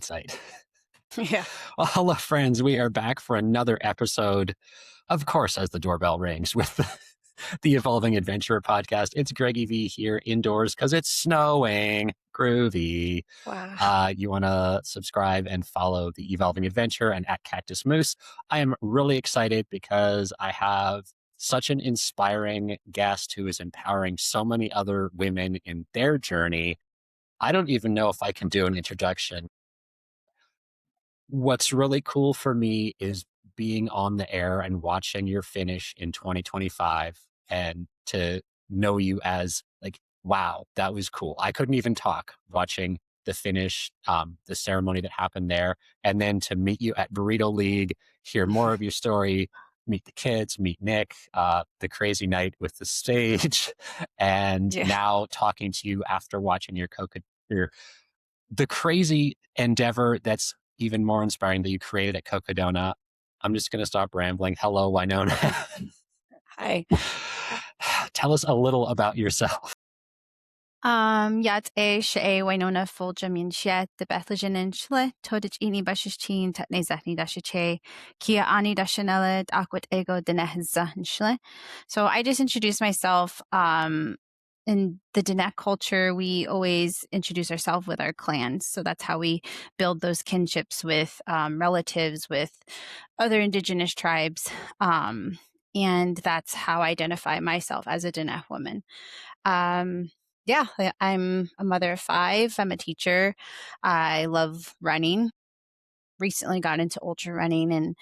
hindsight. Yeah. Well, hello, friends. We are back for another episode, of course, as the doorbell rings, with the Evolving Adventurer podcast. It's Greggy V here indoors because it's snowing. Groovy. Wow. You want to subscribe and follow the Evolving Adventure and at Cactus Moose. I am really excited because I have such an inspiring guest who is empowering so many other women in their journey. I don't even know if I can do an introduction. What's really cool for me is being on the air and watching your finish in 2025 and to know you as like, wow, that was cool. I couldn't even talk watching the finish, the ceremony that happened there. And then to meet you at Burrito League, hear more of your story, meet the kids, meet Nick, the crazy night with the stage, and Yeah. now talking to you after watching your the crazy endeavor that's even more inspiring that you created at Cocodona. I'm just going to stop rambling. Hello, Wynonna. Hi. Tell us a little about yourself. Yat e she Wynonna Fulgham in Shet, the Bethlehem in Shle, Todich ini Bashishin, Tatne Zahni Dashiche, Kia Ani Dashanella, Aquat Ego Dinehza in Shle. So I just introduced myself. In the Diné culture, we always introduce ourselves with our clans. So that's how we build those kinships with relatives, with other indigenous tribes. And that's how I identify myself as a Diné woman. Yeah, I'm a mother of 5. I'm a teacher. I love running. Recently got into ultra running and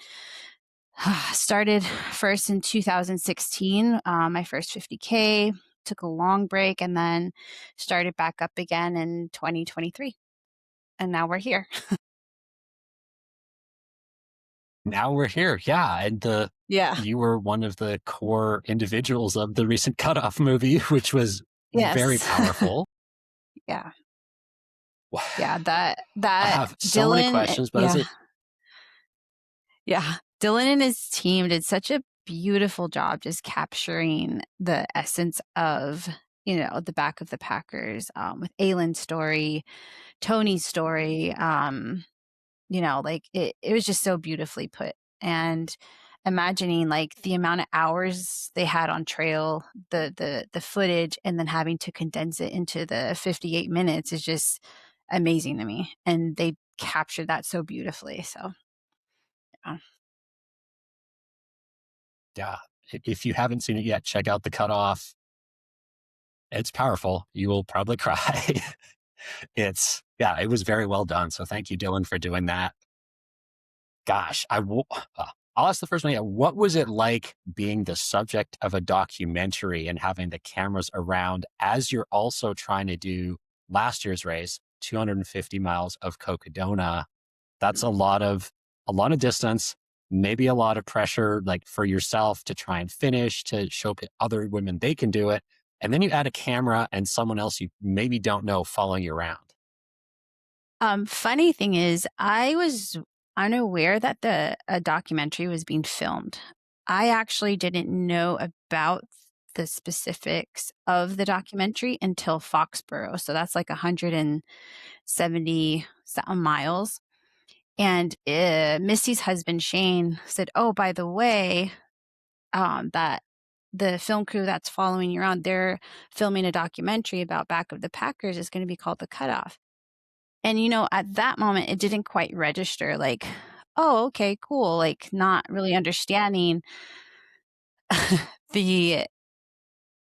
started first in 2016, my first 50K, took a long break and then started back up again in 2023. And now we're here. Now we're here. Yeah. And Yeah. you were one of the core individuals of the recent Cutoff movie, which was very Yes. powerful. Yeah. Wow. Yeah. That I have so many Dylan. questions, but Yeah. Yeah. Dylan and his team did such a beautiful job just capturing the essence of, the back of the Packers, with Aylin's story, Tony's story. Like it was just so beautifully put. And imagining like the amount of hours they had on trail, the footage, and then having to condense it into the 58 minutes is just amazing to me. And they captured that so beautifully. So yeah. Yeah. If you haven't seen it yet, check out the Cutoff. It's powerful. You will probably cry. It was very well done. So thank you, Dylan, for doing that. Gosh, I'll ask the first one. What was it like being the subject of a documentary and having the cameras around as you're also trying to do last year's race, 250 miles of Cocodona? That's a lot of distance, maybe a lot of pressure, like for yourself to try and finish, to show other women they can do it. And then you add a camera and someone else you maybe don't know following you around. Funny thing is, I was unaware that a documentary was being filmed. I actually didn't know about the specifics of the documentary until Foxborough. So that's like 170 something miles. And Missy's husband, Shane, said, "Oh, by the way, that the film crew that's following you around, they're filming a documentary about Back of the Packers. It's going to be called The Cutoff." And, at that moment, it didn't quite register like, oh, okay, cool. Like not really understanding the,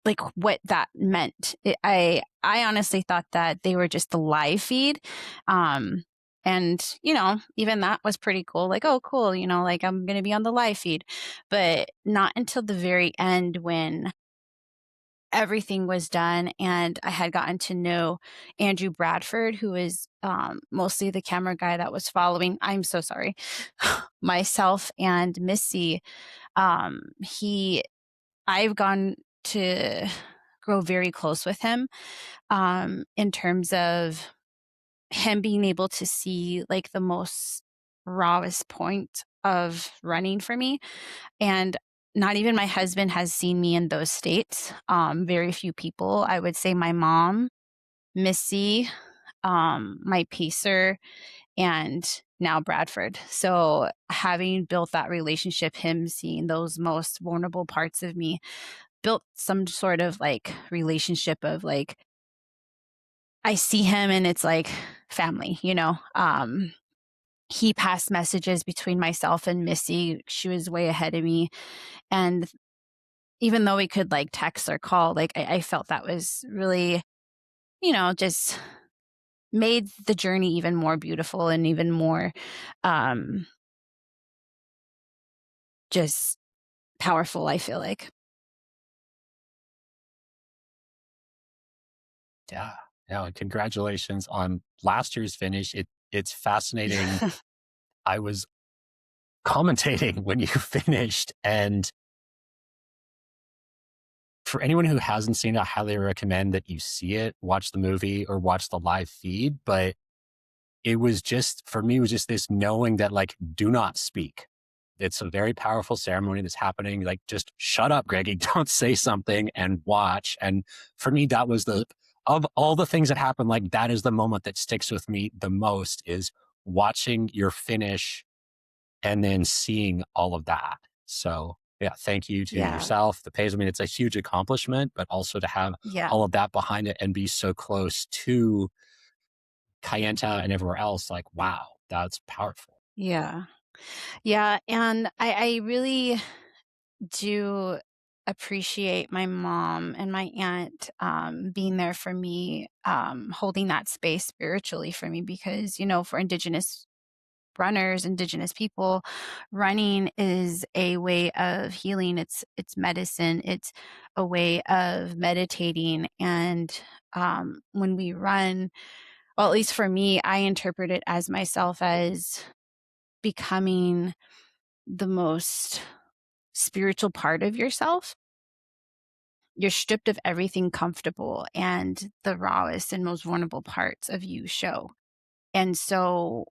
like what that meant. I honestly thought that they were just the live feed. And, even that was pretty cool. Like, oh, cool. Like I'm going to be on the live feed, but not until the very end when everything was done and I had gotten to know Andrew Bradford, who is mostly the camera guy that was following. I'm so sorry. Myself and Missy. I've gone to grow very close with him in terms of him being able to see like the most rawest point of running for me. And not even my husband has seen me in those states. Very few people. I would say my mom, Missy, my pacer, and now Bradford. So having built that relationship, him seeing those most vulnerable parts of me, built some sort of like relationship of like, I see him and it's like family, you know. He passed messages between myself and Missy. She was way ahead of me. And even though we could like text or call, like I felt that was really, just made the journey even more beautiful and even more um just powerful, I feel like. Yeah. Yeah. And congratulations on last year's finish. It's fascinating. I was commentating when you finished, and for anyone who hasn't seen it, I highly recommend that you see it, watch the movie or watch the live feed. But it was just, for me, it was just this knowing that, like, do not speak. It's a very powerful ceremony that's happening. Like, just shut up, Greggy. Don't say something and watch. And for me, that was of all the things that happened, like, that is the moment that sticks with me the most, is watching your finish and then seeing all of that. So yeah, thank you to Yeah. yourself, the page. I mean, it's a huge accomplishment, but also to have Yeah. all of that behind it and be so close to Kayenta and everywhere else, like, wow, that's powerful. Yeah. Yeah. And I really do appreciate my mom and my aunt being there for me, holding that space spiritually for me, because, for Indigenous runners, Indigenous people, running is a way of healing. It's medicine. It's a way of meditating. And when we run, well, at least for me, I interpret it as myself as becoming the most spiritual part of yourself. You're stripped of everything comfortable, and the rawest and most vulnerable parts of you show. And so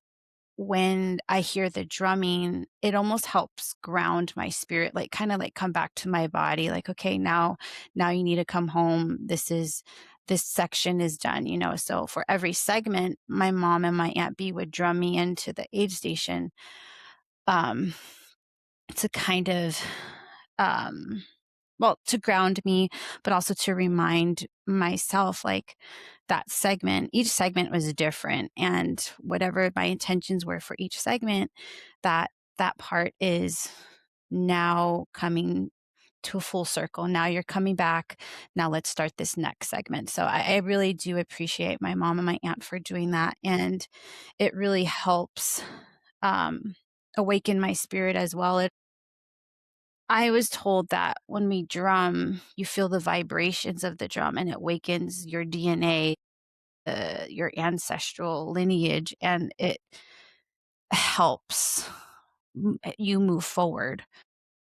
when I hear the drumming, it almost helps ground my spirit, like kind of like come back to my body, like, okay, now you need to come home. This section is done, So for every segment, my mom and my Aunt B would drum me into the aid station, um, to kind of um well, to ground me, but also to remind myself, like, each segment was different. And whatever my intentions were for each segment, that that part is now coming to a full circle. Now you're coming back. Now let's start this next segment. So I really do appreciate my mom and my aunt for doing that. And it really helps um, awaken my spirit as well. I was told that when we drum, you feel the vibrations of the drum and it wakens your DNA, your ancestral lineage, and it helps you move forward.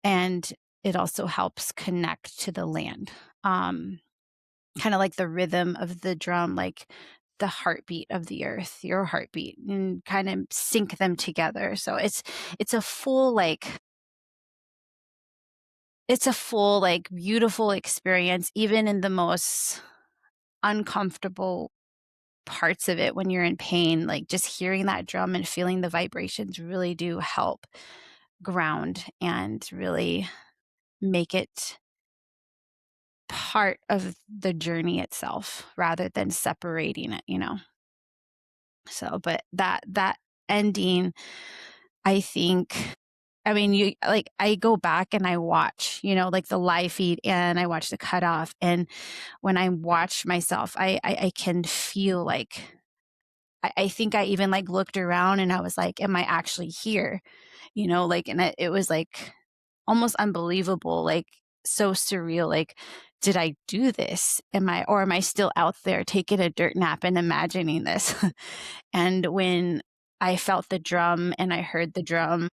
And it also helps connect to the land. Kind of like the rhythm of the drum, like the heartbeat of the earth, your heartbeat, and kind of sync them together. So it's a full like beautiful experience, even in the most uncomfortable parts of it when you're in pain. Like just hearing that drum and feeling the vibrations really do help ground and really make it part of the journey itself rather than separating it. So, but that ending, I think, I mean, I go back and I watch, like the live feed, and I watch the cutoff. And when I watch myself, I can feel like, I think I even like looked around and I was like, am I actually here? And it was like almost unbelievable, like so surreal. Like, did I do this? Am I still out there taking a dirt nap and imagining this? And when I felt the drum and I heard the drum,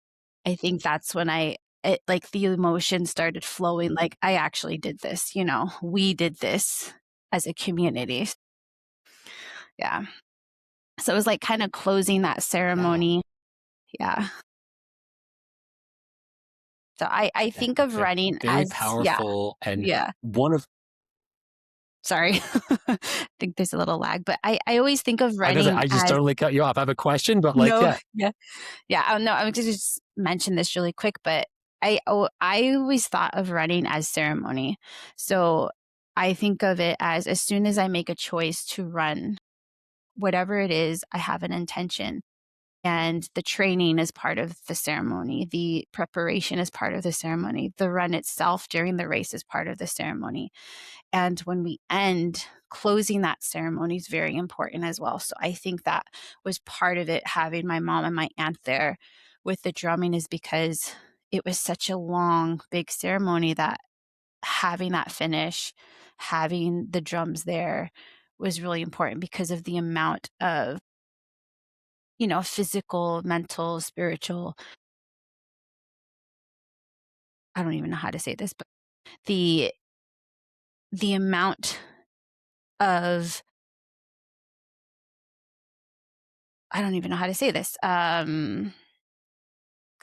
I think that's when like the emotion started flowing. Like, I actually did this, we did this as a community. Yeah. So it was like kind of closing that Yeah. ceremony. Yeah. So I Yeah. think of running Very as, yeah, powerful. And yeah, one of Sorry. I think there's a little lag, but I always think of I was gonna say, running I just as totally cut you off. I have a question, but like, no, yeah, yeah. Yeah, no, I was just mention this really quick, but I always thought of running as ceremony. So I think of it as soon as I make a choice to run, whatever it is, I have an intention. And the training is part of the ceremony. The preparation is part of the ceremony. The run itself during the race is part of the ceremony. And when we end, closing that ceremony is very important as well. So I think that was part of it, having my mom and my aunt there with the drumming, is because it was such a long, big ceremony that having that finish, having the drums there was really important because of the amount of, physical, mental, spiritual, I don't even know how to say this, but the the amount of, I don't even know how to say this, because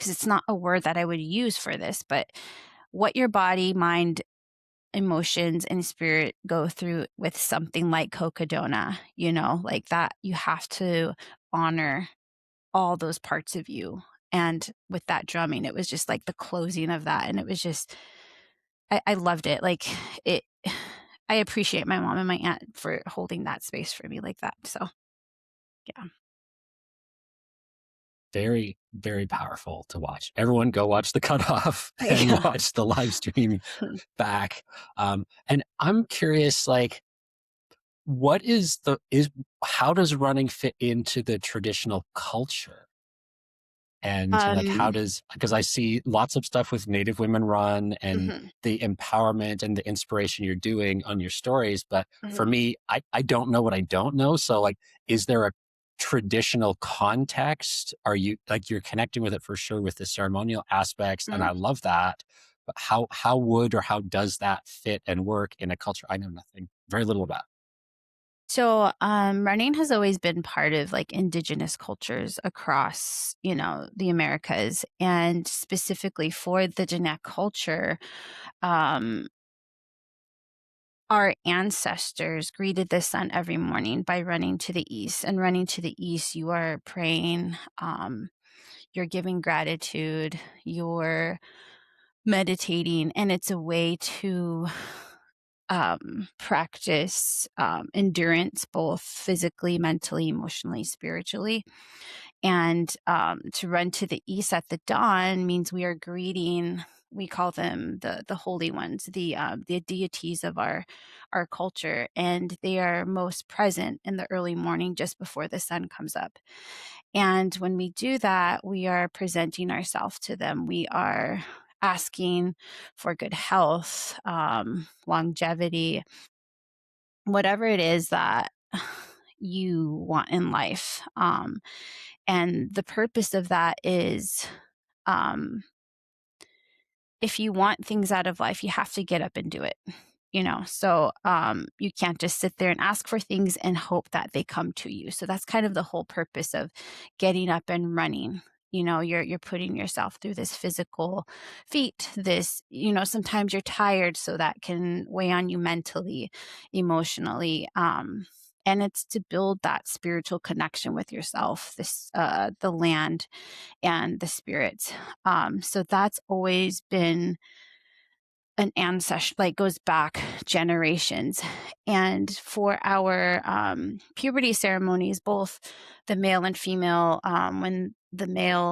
it's not a word that I would use for this, but what your body, mind, emotions, and spirit go through with something like Cocodona, like that, you have to honor all those parts of you. And with that drumming, it was just like the closing of that. And it was just, I loved it. Like it, I appreciate my mom and my aunt for holding that space for me like that. So, yeah. very, very powerful to watch. Everyone go watch the cutoff and Yeah. watch the live stream back. And I'm curious, like, what is how does running fit into the traditional culture? And like, how Um, does, because I see lots of stuff with Native women run and mhm, the empowerment and the inspiration you're doing on your stories. But for mhm, me, I don't know what I don't know. So like, is there a traditional context? Are you like, you're connecting with it for sure with the ceremonial aspects? And mhm. I love that. But how would or how does that fit and work in a culture I know nothing, very little about? So, running has always been part of like indigenous cultures across, the Americas, and specifically for the Diné culture, um, our ancestors greeted the sun every morning by running to the east. And running to the east, you are praying, you're giving gratitude, you're meditating, and it's a way to practice endurance, both physically, mentally, emotionally, spiritually. And to run to the east at the dawn means we are greeting. We call them the holy ones, the deities of our culture, and they are most present in the early morning, just before the sun comes up. And when we do that, we are presenting ourselves to them. We are asking for good health, longevity, whatever it is that you want in life. And the purpose of that is, um, if you want things out of life, you have to get up and do it. So you can't just sit there and ask for things and hope that they come to you. So that's kind of the whole purpose of getting up and running. You're putting yourself through this physical feat. This, sometimes you're tired, so that can weigh on you mentally, emotionally. And it's to build that spiritual connection with yourself, the land and the spirit. So that's always been an ancestor, like goes back generations. And for our puberty ceremonies, both the male and female, when the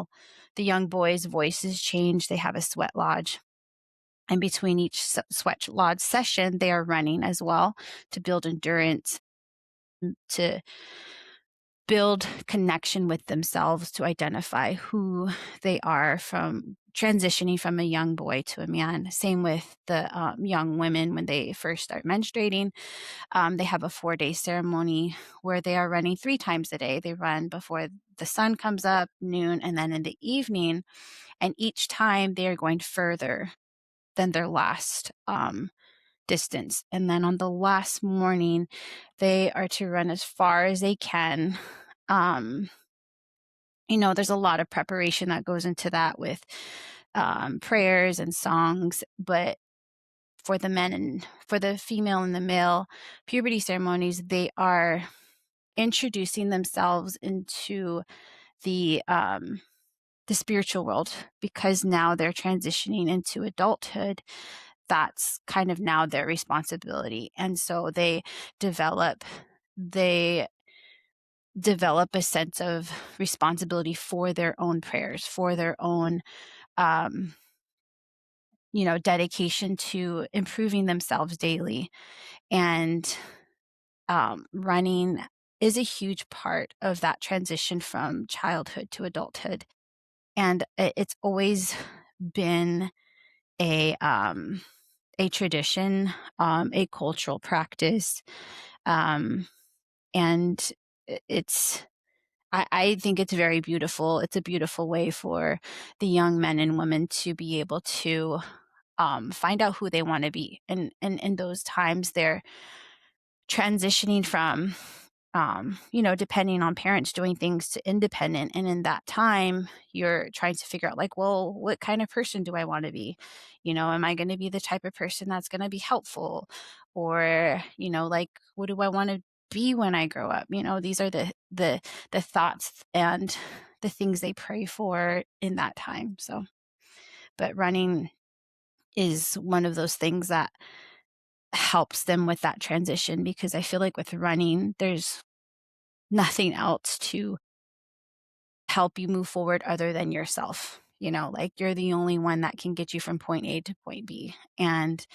young boys' voices change, they have a sweat lodge. And between each sweat lodge session, they are running as well to build endurance, to build connection with themselves, to identify who they are from transitioning from a young boy to a man. Same with the young women when they first start menstruating. They have a 4-day ceremony where they are running 3 times a day. They run before the sun comes up, noon, and then in the evening. And each time they are going further than their last distance. And then on the last morning, they are to run as far as they can. Um, there's a lot of preparation that goes into that with prayers and songs, but for the men and for the female and the male puberty ceremonies, they are introducing themselves into the spiritual world, because now they're transitioning into adulthood. That's kind of now their responsibility. And so they develop a sense of responsibility for their own prayers, for their own um, dedication to improving themselves daily. And running is a huge part of that transition from childhood to adulthood. And it's always been a tradition, a cultural practice, um, and it's. I think it's very beautiful. It's a beautiful way for the young men and women to be able to find out who they want to be, and in those times they're transitioning from depending on parents doing things to independent. And in that time, you're trying to figure out, like, well, what kind of person do I want to be? Am I going to be the type of person that's going to be helpful? Or, like, what do I want to be when I grow up? These are the thoughts and the things they pray for in that time. So, but running is one of those things that helps them with that transition, because I feel like with running, there's nothing else to help you move forward other than yourself. Like, you're the only one that can get you from point A to point B. And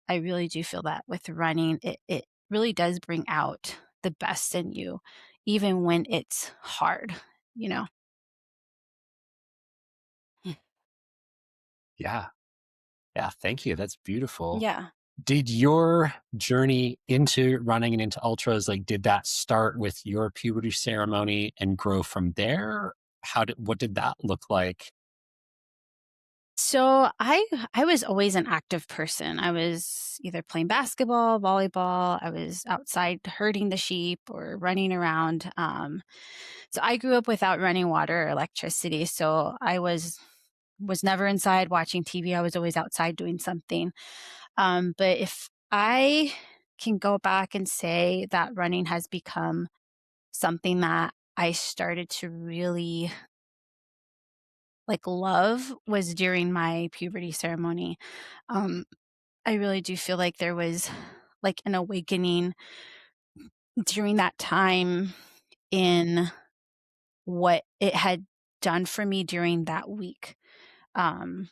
I really do feel that with running, it really does bring out the best in you, even when it's hard, you know? Yeah. Yeah. Thank you. That's beautiful. Yeah. Did your journey into running and into ultras, like, did that start with your puberty ceremony and grow from there? What did that look like? So I was always an active person. I was either playing basketball, volleyball. I was outside herding the sheep or running around. So I grew up without running water or electricity. So I was never inside watching TV. I was always outside doing something. But if I can go back and say that running has become something that I started to really like love, was during my puberty ceremony. Um, I really do feel like there was like an awakening during that time in what it had done for me during that week. Um,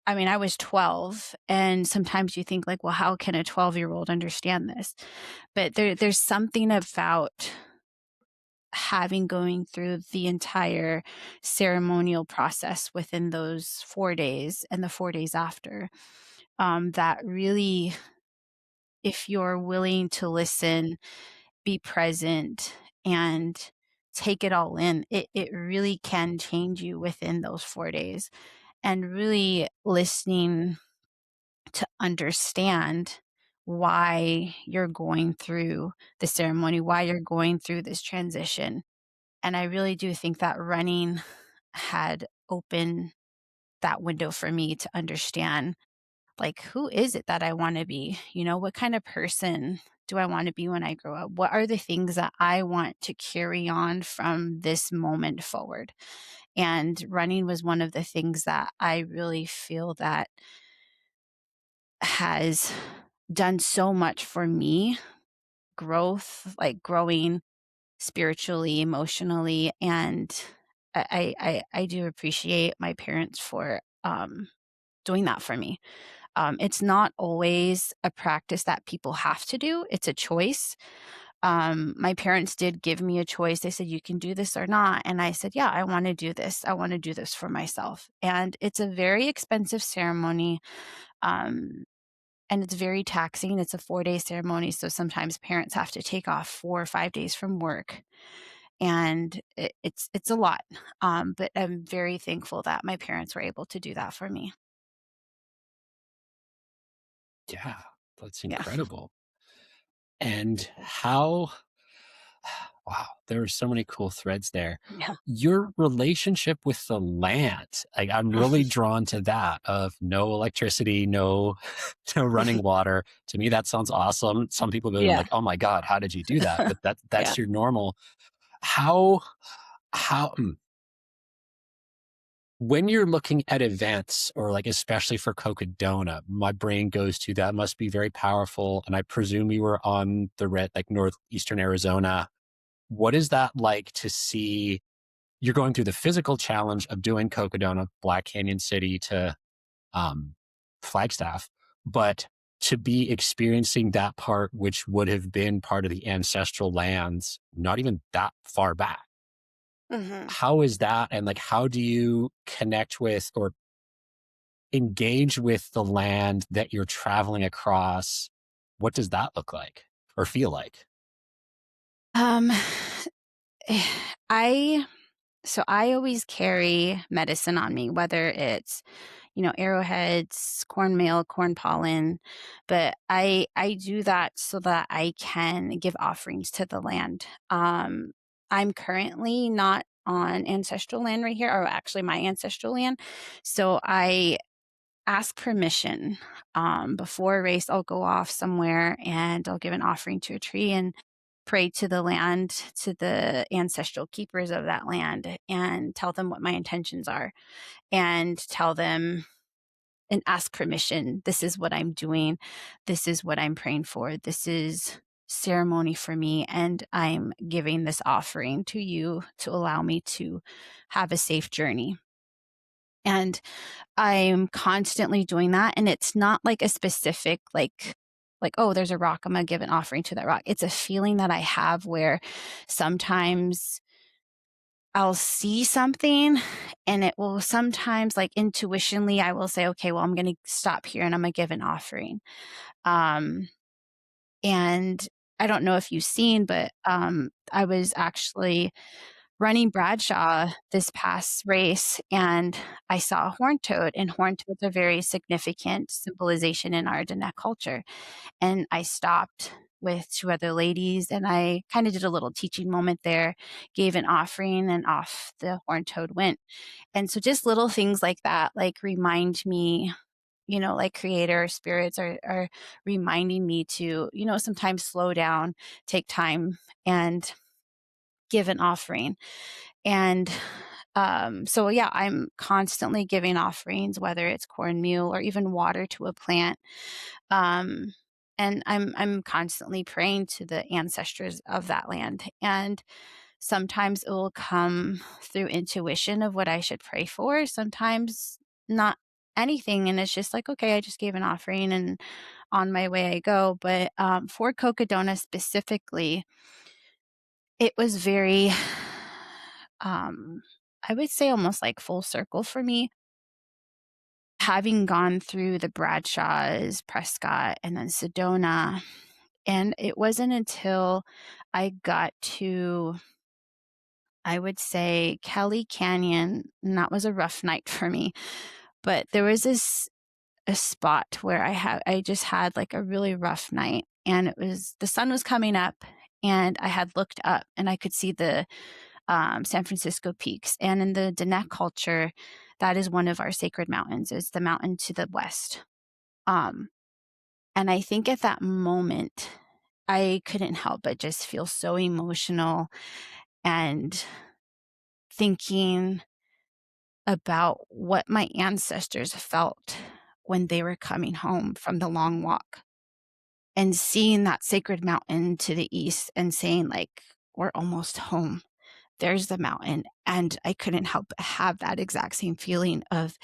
I mean, I was 12, and sometimes you think like, well, how can a 12-year-old understand this? But there's something about having going through the entire ceremonial process within those 4 days and the 4 days after, that really, if you're willing to listen, be present, and take it all in, it really can change you within those 4 days. And really listening to understand why you're going through the ceremony, why you're going through this transition. And I really do think that running had opened that window for me to understand, like, who is it that I want to be? What kind of person do I want to be when I grow up? What are the things that I want to carry on from this moment forward? And running was one of the things that I really feel that has done so much for me, growth, like growing spiritually, emotionally. And I do appreciate my parents for doing that for me. It's not always a practice that people have to do, it's a choice. My parents did give me a choice. They said, you can do this or not. And I said, yeah, I want to do this. I want to do this for myself. And it's a very expensive ceremony. Um, and it's very taxing. It's a 4-day ceremony. So sometimes parents have to take off 4 or 5 days from work. And it's a lot. But I'm very thankful that my parents were able to do that for me. Yeah, that's Yeah. incredible. And how Wow, there are so many cool threads there. Yeah. Your relationship with the land, I'm really drawn to that of no electricity, no no running water. To me, that sounds awesome. Some people go Yeah. like, "Oh my God, how did you do that?" But Yeah. that's your normal. How how when you're looking at events or like especially for Cocodona, my brain goes to that must be very powerful. And I presume you were on the red like northeastern Arizona. What is that like to see you're going through the physical challenge of doing Cocodona, Black Canyon City to um, Flagstaff, but to be experiencing that part, which would have been part of the ancestral lands, not even that far back. Hmm. How is that? And like, how do you connect with or engage with the land that you're traveling across? What does that look like or feel like? Um, I so I always carry medicine on me, whether it's, arrowheads, cornmeal, corn pollen, but I do that so that I can give offerings to the land. I'm currently not on ancestral land right here, or actually my ancestral land, so I ask permission. Before a race, I'll go off somewhere and I'll give an offering to a tree and pray to the land, to the ancestral keepers of that land, and tell them what my intentions are and tell them and ask permission. This is what I'm doing. This is what I'm praying for. This is ceremony for me. And I'm giving this offering to you to allow me to have a safe journey. And I'm constantly doing that, and it's not like a specific oh, there's a rock, I'm gonna give an offering to that rock. It's a feeling that I have where sometimes I'll see something and it will sometimes like intuitionally I will say, "Okay, well, I'm gonna stop here and I'm gonna give an offering." Um, and I don't know if you've seen, but, I was actually running Bradshaw this past race, and I saw a horned toad, and horned toads are very significant symbolization in our Diné culture. And I stopped with 2 other ladies, and I kinda did a little teaching moment there, gave an offering, and off the horned toad went. And so just little things like that, like, remind me, like creator spirits are reminding me to, sometimes slow down, take time, and give an offering. And, so yeah, I'm constantly giving offerings, whether it's cornmeal or even water to a plant. Um, and I'm constantly praying to the ancestors of that land. And sometimes it will come through intuition of what I should pray for. Sometimes not anything. And it's just like, okay, I just gave an offering and on my way I go. But for Cocodona specifically, it was very, I would say almost like full circle for me. Having gone through the Bradshaws, Prescott, and then Sedona, and it wasn't until I got to, I would say, Kelly Canyon, and that was a rough night for me, but there was this a spot where I just had, like, a really rough night, and it was the sun was coming up, and I had looked up, and I could see the San Francisco peaks. And in the Diné culture, that is one of our sacred mountains, is the mountain to the west. Um, and I think at that moment, I couldn't help but just feel so emotional and thinking about what my ancestors felt when they were coming home from the long walk and seeing that sacred mountain to the east and saying, like, we're almost home. There's the mountain. And I couldn't help but have that exact same feeling of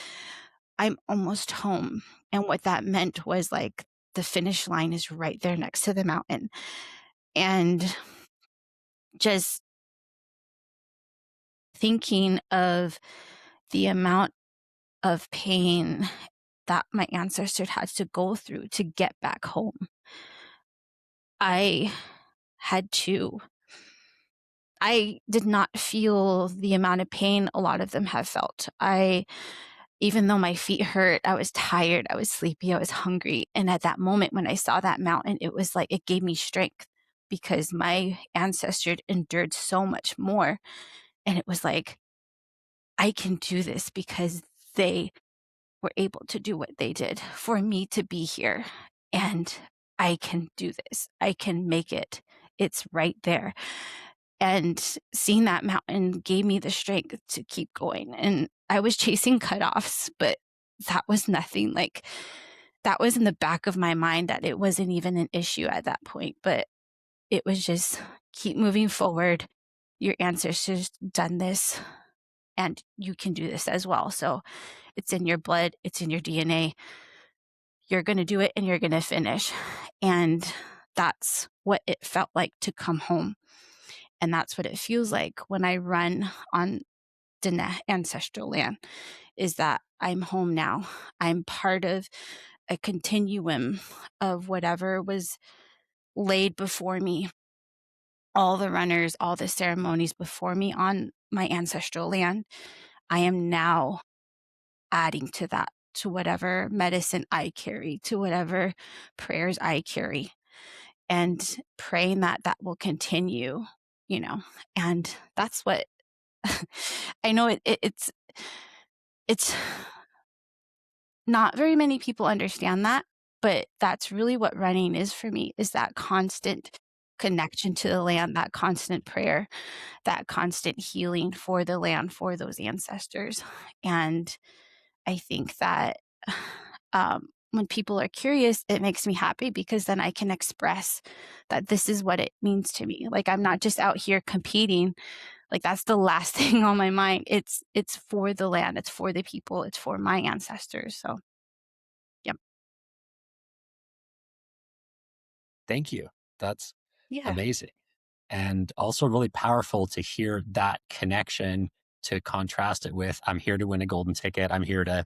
I'm almost home. And what that meant was like the finish line is right there next to the mountain. And just thinking of the amount of pain that my ancestors had to go through to get back home. I had to I did not feel the amount of pain a lot of them have felt. Even though my feet hurt, I was tired, I was sleepy, I was hungry, and at that moment when I saw that mountain, it was like it gave me strength. because my ancestors endured so much more. And it was like, I can do this because they were able to do what they did for me to be here. And I can do this. I can make it. It's right there. And seeing that mountain gave me the strength to keep going. And I was chasing cutoffs, but that was nothing. Like, that was in the back of my mind that it wasn't even an issue at that point. But it was just keep moving forward. Your ancestors done this, and you can do this as well. So it's in your blood, it's in your DNA. You're going to do it and you're going to finish. And that's what it felt like to come home. And that's what it feels like when I run on Diné ancestral land, is that I'm home now. I'm part of a continuum of whatever was laid before me, all the runners, all the ceremonies before me on my ancestral land. I am now adding to that, to whatever medicine I carry, to whatever prayers I carry, and praying that that will continue, you know. And that's what I know it's not very many people understand that, but that's really what running is for me, is that constant connection to the land, that constant prayer, that constant healing for the land, for those ancestors. And I think that when people are curious, it makes me happy, because then I can express that this is what it means to me. Like, I'm not just out here competing. Like, that's the last thing on my mind. It's for the land, it's for the people, it's for my ancestors. So, yeah. Thank you. That's Yeah. amazing. And also really powerful to hear that connection, to contrast it with, I'm here to win a golden ticket. I'm here to,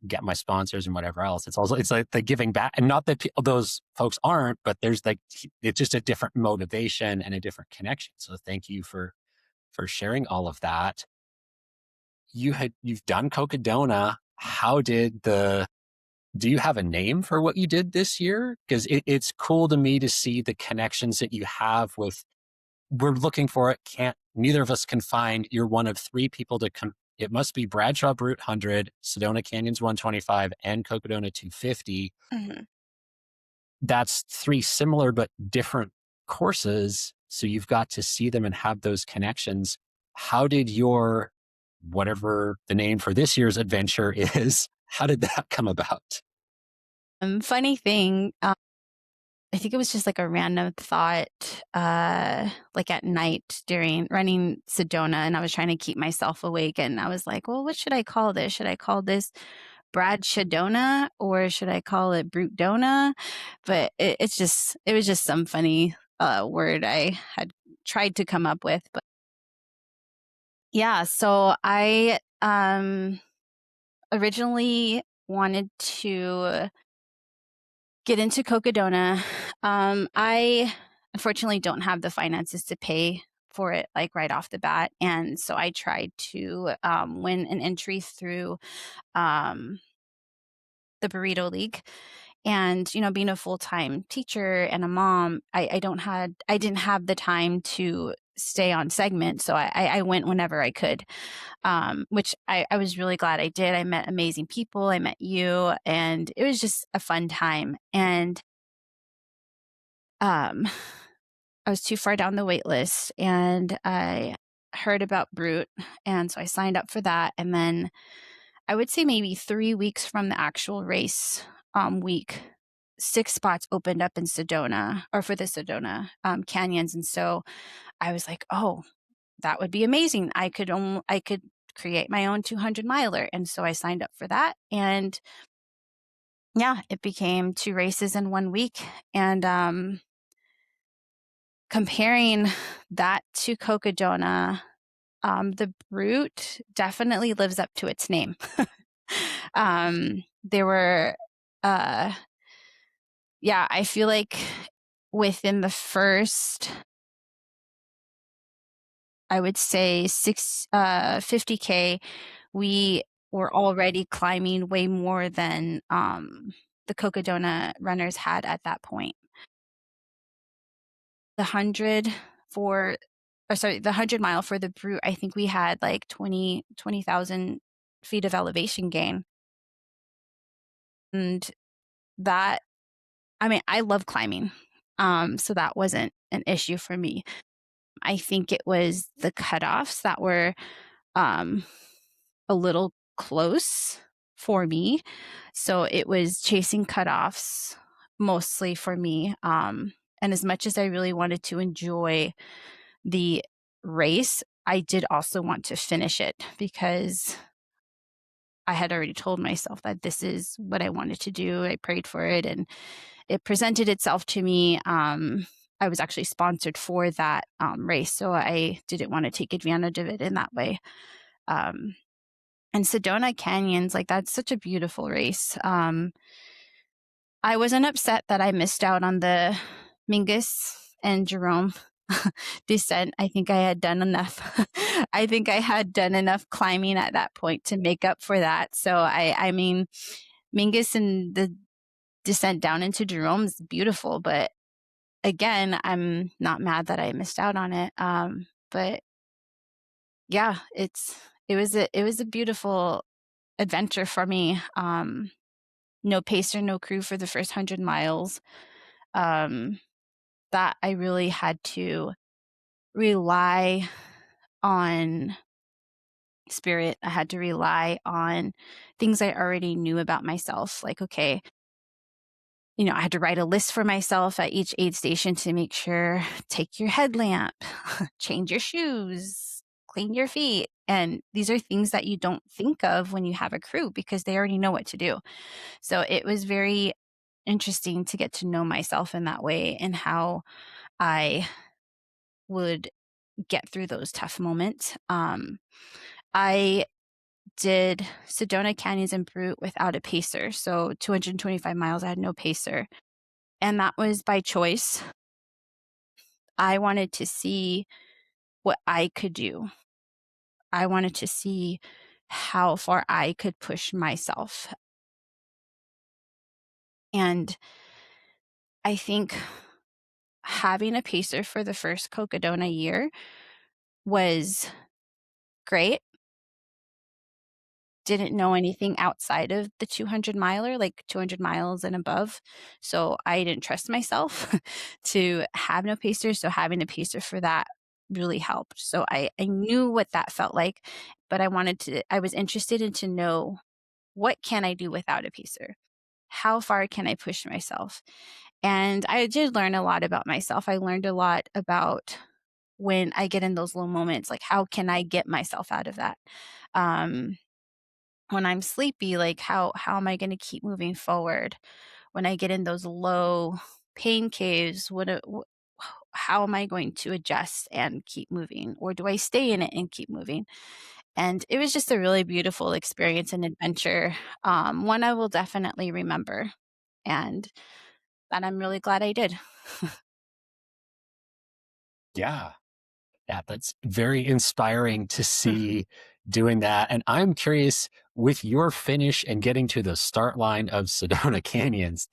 get my sponsors and whatever else. It's like the giving back, and not that those folks aren't, but there's like, it's just a different motivation and a different connection. So thank you for sharing all of that. You've done Cocodona. Do you have a name for what you did this year? Because it's cool to me to see the connections that you have with, we're looking for it. Neither of us can find, you're one of three people to come. It must be Bradshaw Brute 100, Sedona Canyons 125, and Cocodona 250. Mhm. That's three similar but different courses. So you've got to see them and have those connections. How did your, whatever the name for this year's adventure is, how did that come about? Funny thing, I think it was just like a random thought, like at night during running Sedona, and I was trying to keep myself awake, and I was like, well, what should I call this? Should I call this Bradshaw, or should I call it Brutedona? But it was just some funny word I had tried to come up with. But yeah, so I originally wanted to get into Cocodona. I unfortunately don't have the finances to pay for it, like, right off the bat, and so I tried to win an entry through um, the Burrito League. And, being a full-time teacher and a mom, I didn't have the time to stay on segment, so I went whenever I could, which I was really glad I did. I met amazing people. I met you, and it was just a fun time. And um, I was too far down the wait list, and I heard about Brute, and so I signed up for that. And then I would say maybe 3 weeks from the actual race week, 6 spots opened up in Sedona, or for the Sedona Canyons. And so I was like, oh, that would be amazing. I could create my own 200 miler. And so I signed up for that. And yeah, it became 2 races in 1 week. And comparing that to Cocodona, the Brute definitely lives up to its name. There were, yeah, I feel like within the first, I would say 50K, we were already climbing way more than the Cocodona runners had at that point. the 100 mile for the Brute, I think we had like 20,000 feet of elevation gain. And that, I mean, I love climbing. So that wasn't an issue for me. I think it was the cutoffs that were um, a little close for me. So it was chasing cutoffs mostly for me. And as much as I really wanted to enjoy the race, I did also want to finish it because I had already told myself that this is what I wanted to do. I prayed for it and it presented itself to me. I was actually sponsored for that race, so I didn't want to take advantage of it in that way. And Sedona Canyons, like that's such a beautiful race. I wasn't upset that I missed out on the Mingus and Jerome descent. I think I had done enough. I think I had done enough climbing at that point to make up for that. So I mean, Mingus and the descent down into Jerome is beautiful, but again, I'm not mad that I missed out on it. But yeah, it was a beautiful adventure for me. No pacer, no crew for the first 100 miles. That I really had to rely on spirit. I had to rely on things I already knew about myself. Like, okay, I had to write a list for myself at each aid station to make sure, take your headlamp, change your shoes, clean your feet. And these are things that you don't think of when you have a crew because they already know what to do. So it was very interesting to get to know myself in that way and how I would get through those tough moments. I did Sedona Canyons and Brute without a pacer. So 225 miles, I had no pacer. And that was by choice. I wanted to see what I could do. I wanted to see how far I could push myself. And I think having a pacer for the first Cocodona year was great. Didn't know anything outside of the 200 miler, like 200 miles and above. So I didn't trust myself to have no pacer. So having a pacer for that really helped. So I knew what that felt like, but I was interested in to know, what can I do without a pacer? How far can I push myself? And I did learn a lot about myself. I learned a lot about when I get in those low moments, like how can I get myself out of that? When I'm sleepy, like how am I going to keep moving forward? When I get in those low pain caves, how am I going to adjust and keep moving? Or do I stay in it and keep moving? And it was just a really beautiful experience and adventure. One I will definitely remember, and that I'm really glad I did. Yeah. Yeah, that's very inspiring to see doing that. And I'm curious, with your finish and getting to the start line of Sedona Canyons,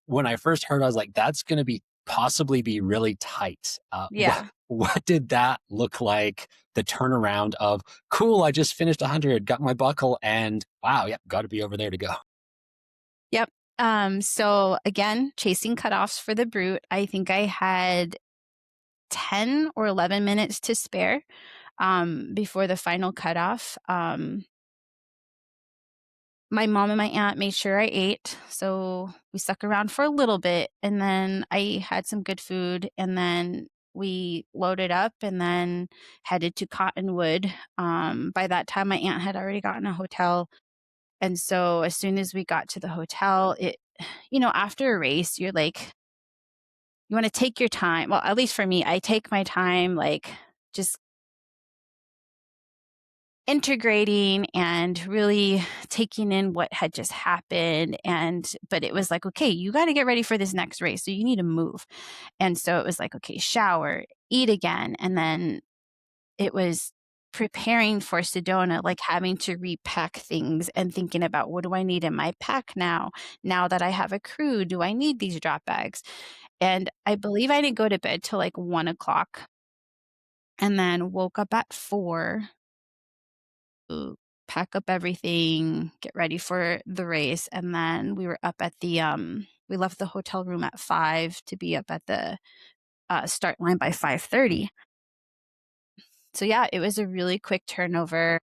when I first heard, I was like, that's going to possibly be really tight. What, Yeah. what did that look like? The turnaround of, cool, I just finished 100, got my buckle, and wow, yep, got to be over there to go. Yep. So again, chasing cutoffs for the Brute. I think I had 10 or 11 minutes to spare before the final cutoff. My mom and my aunt made sure I ate. So we stuck around for a little bit and then I had some good food and then we loaded up and then headed to Cottonwood. By that time, my aunt had already gotten a hotel. And so as soon as we got to the hotel, after a race, you're like, you want to take your time. Well, at least for me, I take my time, like just integrating and really taking in what had just happened. But it was like, okay, you got to get ready for this next race. So you need to move. And so it was like, okay, shower, eat again. And then it was preparing for Sedona, like having to repack things and thinking about, what do I need in my pack now? Now that I have a crew, do I need these drop bags? And I believe I didn't go to bed till like 1 o'clock, and then woke up at 4, pack up everything, get ready for the race, and then we were up at we left the hotel room at 5 to be up at the start line by 5:30. So yeah, it was a really quick turnover.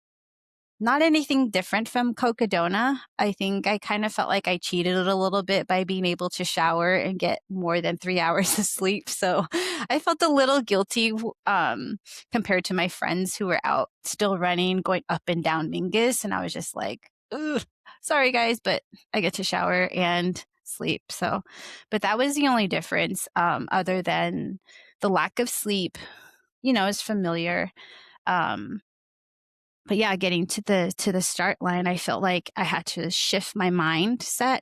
Not anything different from Cocodona. I think I kind of felt like I cheated a little bit by being able to shower and get more than 3 hours of sleep. So I felt a little guilty compared to my friends who were out still running, going up and down Mingus. And I was just like, ugh, sorry guys, but I get to shower and sleep. So, but that was the only difference, other than the lack of sleep, is familiar. Um, but yeah, getting to the start line, I felt like I had to shift my mindset,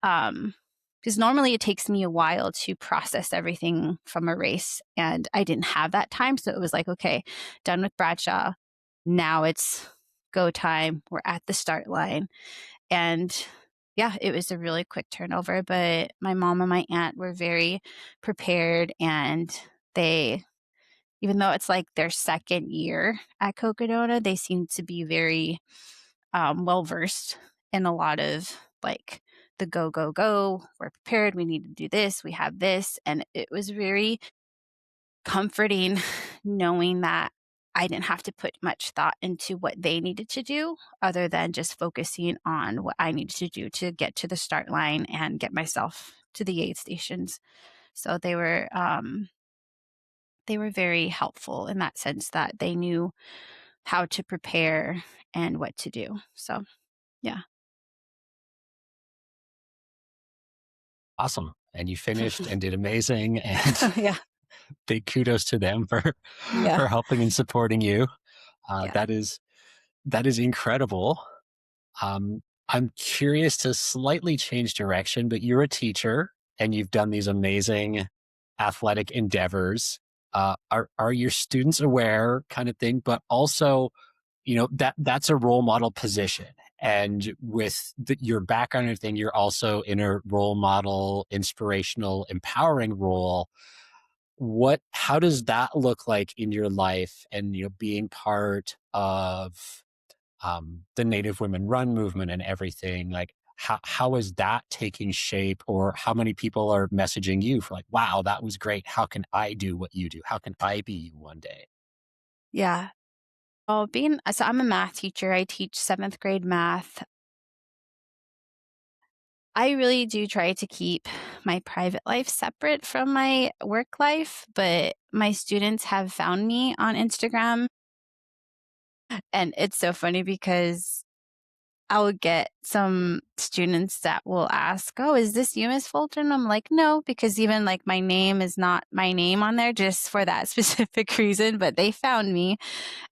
because normally it takes me a while to process everything from a race, and I didn't have that time. So it was like, okay, done with Bradshaw. Now it's go time. We're at the start line. And yeah, it was a really quick turnover, but my mom and my aunt were very prepared, and they, even though it's like their second year at Cocodona, they seem to be very well versed in a lot of like the go, go, go. We're prepared. We need to do this. We have this. And it was very comforting knowing that I didn't have to put much thought into what they needed to do other than just focusing on what I needed to do to get to the start line and get myself to the aid stations. So they were very helpful in that sense that they knew how to prepare and what to do. So, yeah. Awesome. And you finished and did amazing. And Yeah. big kudos to them for Yeah. helping and supporting you. Yeah. That is incredible. I'm curious to slightly change direction, but you're a teacher and you've done these amazing athletic endeavors. Are your students aware, kind of thing? But also, that's a role model position, and with your background and everything, you're also in a role model, inspirational, empowering role. How does that look like in your life, and being part of the Native Women Run movement and everything? Like, how is that taking shape, or how many people are messaging you for like, wow, that was great, how can I do what you do, how can I be you one day? Yeah. So I'm a math teacher. I teach 7th grade math. I really do try to keep my private life separate from my work life, but my students have found me on Instagram. And it's so funny because I will get some students that will ask, "Oh, is this you, Miss Fulton?" I'm like, "No," because even like my name is not my name on there just for that specific reason, but they found me,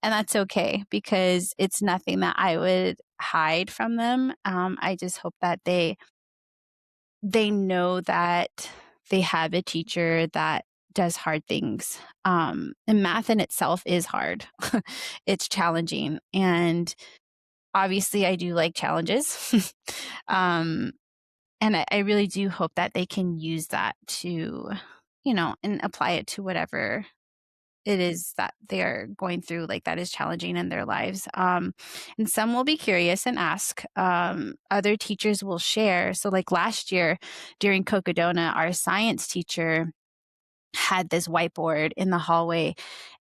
and that's okay because it's nothing that I would hide from them. I just hope that they know that they have a teacher that does hard things. And math in itself is hard. It's challenging, and obviously I do like challenges. um, and I really do hope that they can use that to, and apply it to whatever it is that they are going through, like that is challenging in their lives. And some will be curious and ask. Other teachers will share. So, like last year during Cocodona, our science teacher had this whiteboard in the hallway,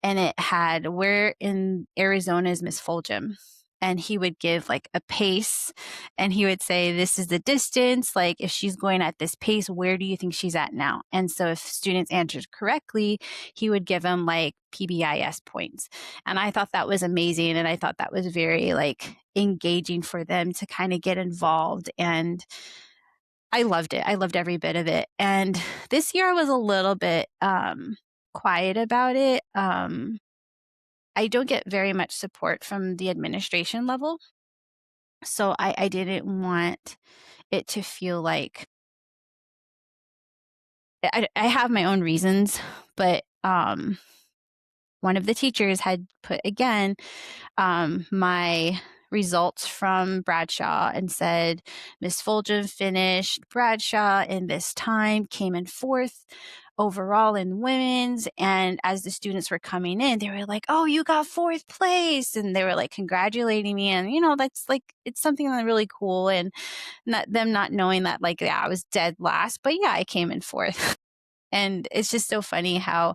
and it had, "Where in Arizona is Miss Fulgham?" And he would give like a pace, and he would say, "This is the distance. Like, if she's going at this pace, where do you think she's at now?" And so if students answered correctly, he would give them like PBIS points. And I thought that was amazing. And I thought that was very like engaging for them to kind of get involved. And I loved it. I loved every bit of it. And this year I was a little bit quiet about it. I don't get very much support from the administration level. So I didn't want it to feel like I have my own reasons, but one of the teachers had put again my results from Bradshaw and said, Miss Fulgham finished Bradshaw in this time, came in fourth overall in women's. And as the students were coming in, they were like, oh, you got fourth place. And they were like congratulating me. And, that's like, it's something really cool. And them not knowing that, like, yeah, I was dead last, but yeah, I came in fourth. And it's just so funny how,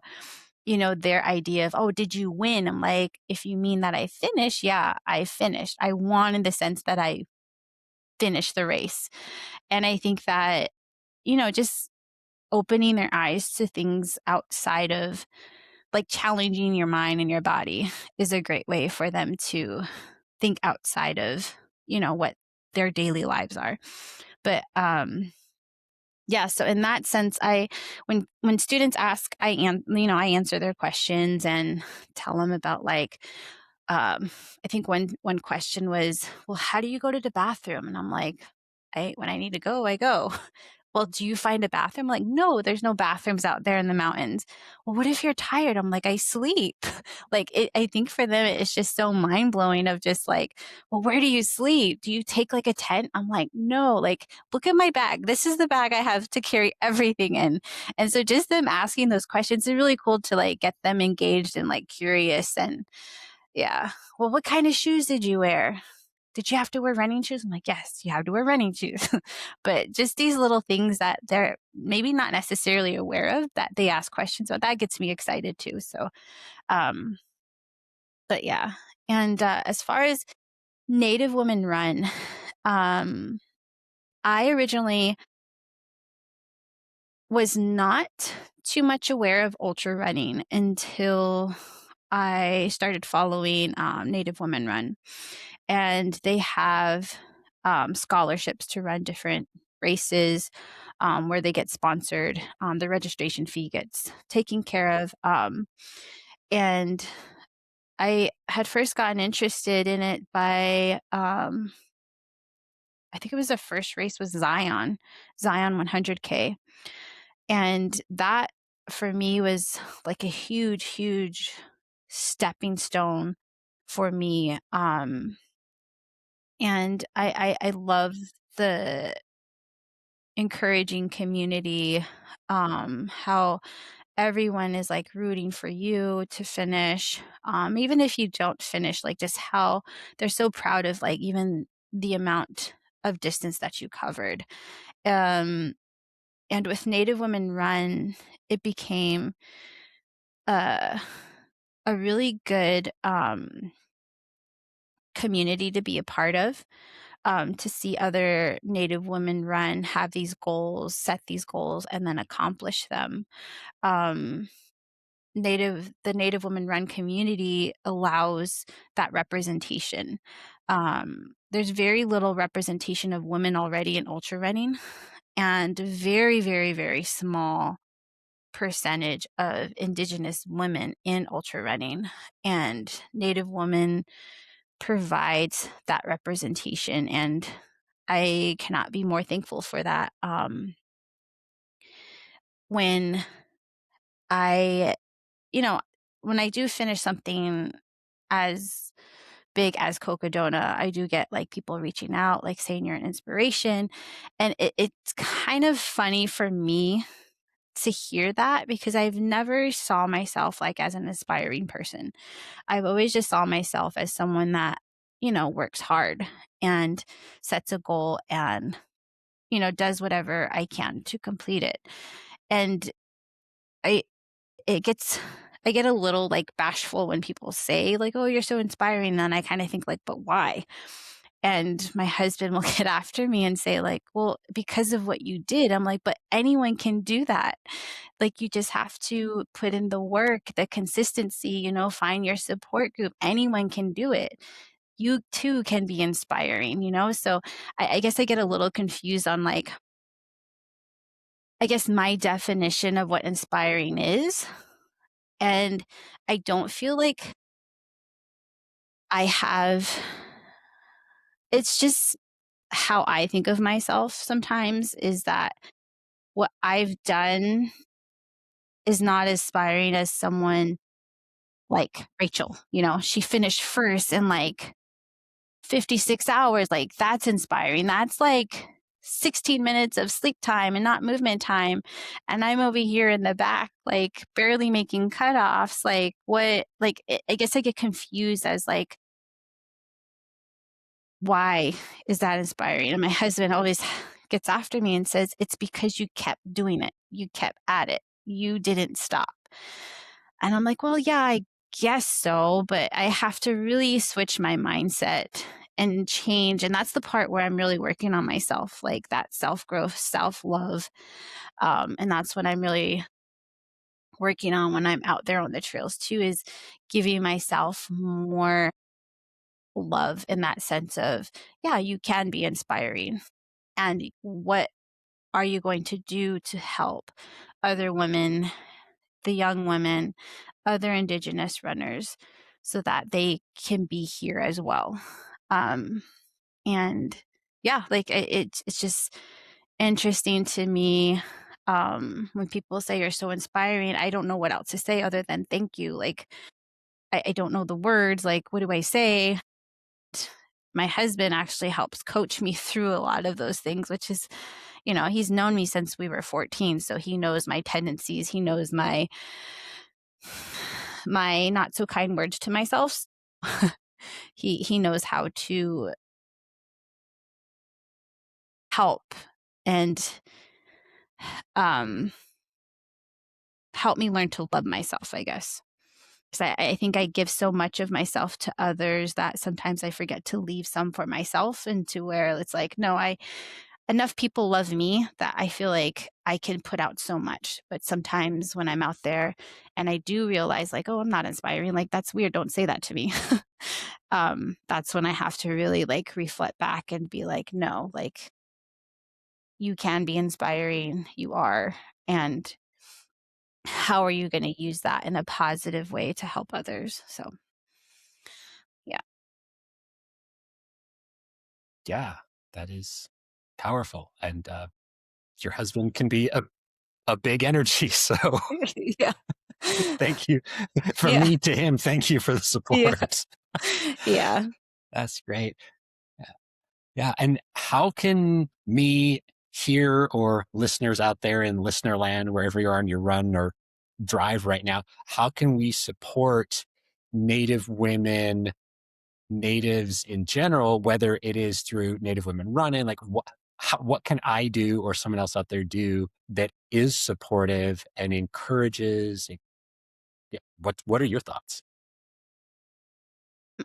their idea of, oh, did you win? I'm like, if you mean that I finished, yeah, I finished. I won in the sense that I finished the race. And I think that, just opening their eyes to things outside of like challenging your mind and your body is a great way for them to think outside of, what their daily lives are. But yeah, so in that sense, when students ask, I answer their questions and tell them about like, I think one question was, well, how do you go to the bathroom? And I'm like, when I need to go, I go. Well, do you find a bathroom? Like, no, there's no bathrooms out there in the mountains. Well, what if you're tired? I'm like, I sleep. Like, I think for them, it's just so mind blowing of just like, well, where do you sleep? Do you take like a tent? I'm like, no, like, look at my bag. This is the bag I have to carry everything in. And so just them asking those questions is really cool to like get them engaged and like curious. And yeah, well, what kind of shoes did you wear? Did you have to wear running shoes? I'm like, yes, you have to wear running shoes. But just these little things that they're maybe not necessarily aware of that they ask questions about, that gets me excited too. So, um, but yeah. And as far as Native Women Run, um, I originally was not too much aware of ultra running until I started following Native Women Run. And they have scholarships to run different races where they get sponsored. The registration fee gets taken care of. And I had first gotten interested in it by, I think it was the first race was Zion 100K. And that for me was like a huge, huge stepping stone for me. And I love the encouraging community, how everyone is like rooting for you to finish. Even if you don't finish, like just how they're so proud of like even the amount of distance that you covered. Um, and with Native Women Run, it became a really good community to be a part of. To see other Native women run, have these goals, set these goals, and then accomplish them. Um, the Native Women Run community allows that representation. There's very little representation of women already in ultra running, and very, very, very small percentage of indigenous women in ultra running, and Native women provides that representation, and I cannot be more thankful for that. When I, you know, when I do finish something as big as Cocodona, I do get like people reaching out, like saying you're an inspiration. And it's kind of funny for me to hear that because I've never saw myself like as an inspiring person. I've always just saw myself as someone that, works hard and sets a goal and, does whatever I can to complete it. And I, it gets, I get a little like bashful when people say like, oh, you're so inspiring. Then I kind of think like, but why? And my husband will get after me and say like, well, because of what you did. I'm like, but anyone can do that. Like you just have to put in the work, the consistency, find your support group. Anyone can do it. You too can be inspiring. So I guess I get a little confused on like, I guess my definition of what inspiring is. And I don't feel like I have, it's just how I think of myself sometimes is that what I've done is not as inspiring as someone like Rachel. She finished first in like 56 hours. Like, that's inspiring. That's like 16 minutes of sleep time and not movement time. And I'm over here in the back, like barely making cutoffs. Like, what, like, I guess I get confused as like, why is that inspiring? And my husband always gets after me and says, it's because you kept doing it. You kept at it. You didn't stop. And I'm like, well, yeah, I guess so, but I have to really switch my mindset and change. And that's the part where I'm really working on myself, like that self growth, self love. And that's what I'm really working on when I'm out there on the trails too, is giving myself more love in that sense of, yeah, you can be inspiring. And what are you going to do to help other women, the young women, other indigenous runners, so that they can be here as well? Um, and yeah, like it's just interesting to me. When people say you're so inspiring, I don't know what else to say other than thank you. Like, I don't know the words. Like, what do I say? My husband actually helps coach me through a lot of those things, which is, he's known me since we were 14. So he knows my tendencies. He knows my not so kind words to myself. He knows how to help and um help me learn to love myself, I guess. Because I think I give so much of myself to others that sometimes I forget to leave some for myself, and to where it's like, no, I enough people love me that I feel like I can put out so much. But sometimes when I'm out there and I do realize like, oh, I'm not inspiring, like that's weird. Don't say that to me. That's when I have to really like reflect back and be like, no, like you can be inspiring. You are. And how are you going to use that in a positive way to help others? So, yeah. Yeah, that is powerful. And your husband can be a big energy. So Yeah. thank you. From Yeah. me to him, thank you for the Yeah. support. Yeah. That's great. Yeah. Yeah. And how can me here, or listeners out there in listener land, wherever you are on your run or drive right now, how can we support Native women, natives in general, whether it is through Native women running, like what can I do or someone else out there do that is supportive and encourages? Yeah. What are your thoughts?